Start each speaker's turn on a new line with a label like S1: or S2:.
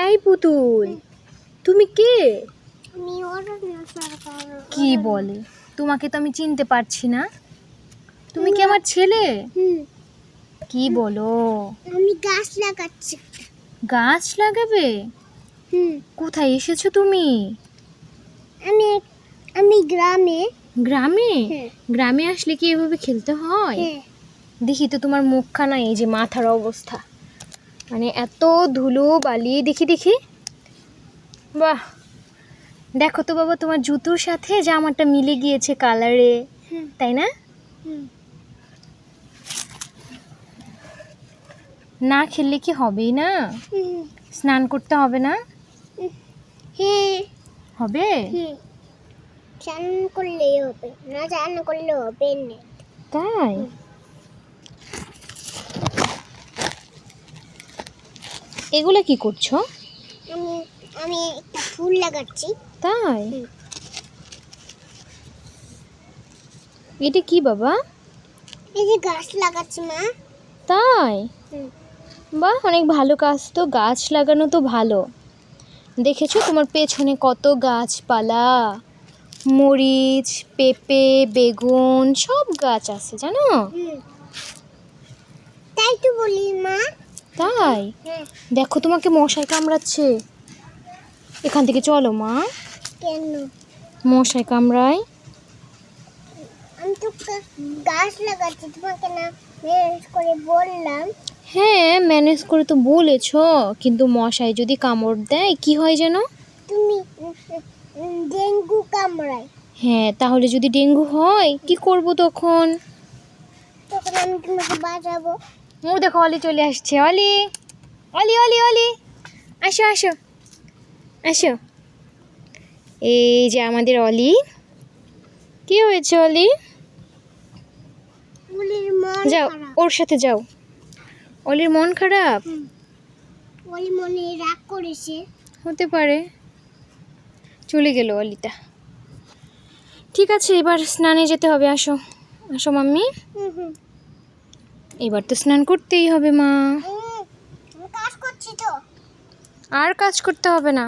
S1: এই পুতুল, তুমি কে? কি বলে? তোমাকে তো আমি চিনতে পারছি না। তুমি কি আমার ছেলে? কি বলো?
S2: আমি গাছ লাগাচ্ছি।
S1: গাছ লাগাবে? কোথায় এসেছো তুমি?
S2: আমি আমি গ্রামে।
S1: গ্রামে? গ্রামে আসলে কি এভাবে খেলতে হয়? দেখি তো তোমার মুখখানা, এই যে মাথার অবস্থা, মানে এত ধুলো বালি। দেখি দেখি, বাহ, দেখো তো বাবা, তোমার জুতোর সাথে জামাটা মিলে গিয়েছে কালারে, তাই না? না খেললে কি হবেই না? স্নান করতে হবে না? হবে?
S2: স্নান করলেই হবে, না স্নান করলে হবে না।
S1: তাই? এগুলো কি করছো?
S2: আমি আমি একটা ফুল লাগাচ্ছি।
S1: তাই? এটা কি বাবা?
S2: এই যে গাছ লাগাচ্ছি মা।
S1: তাই? বাহ, অনেক ভালো কাজ তো। গাছ লাগানো তো ভালো। দেখেছো তোমার পেছনে কত গাছপালা, মরিচ, পেঁপে, বেগুন, সব গাছ আছে জানো?
S2: তাই তো বলি মা।
S1: তাই? দেখো তোমাকে মশাই কামড়াচ্ছে। এখান থেকে চলো মা।
S2: কেন?
S1: মশাই কামড়ায়।
S2: আমি তো গাছ লাগাচ্ছি, তোমাকে না ম্যানেজ করে বললাম।
S1: হ্যাঁ, ম্যানেজ করে তো বলেছো, কিন্তু মশাই যদি কামড় দেয় কি হয় যেন?
S2: তুমি ডেঙ্গু কামড়ায়।
S1: হ্যাঁ, তাহলে যদি ডেঙ্গু হয় কি করব তখন?
S2: তখন আমি তোমাকে বাঁচাবো।
S1: ও দেখো, অলি চলে আসছে। অলি, অলি, অলি, অলি, আসো আসো আসো। এই যে আমাদের অলি। কি হয়েছে অলি?
S2: অলির মন
S1: যাও,
S2: খারাপ।
S1: ওর সাথে যাও। অলির মন খারাপ?
S2: অলি মনে রাগ করেছে।
S1: হতে পারে। চলে গেল অলিটা। ঠিক আছে, এবার স্নানে যেতে হবে। আসো আসো মাম্মি, এবার তো স্নান করতেই হবে মা।
S2: আমি কাজ করছি তো।
S1: আর কাজ করতে হবে না।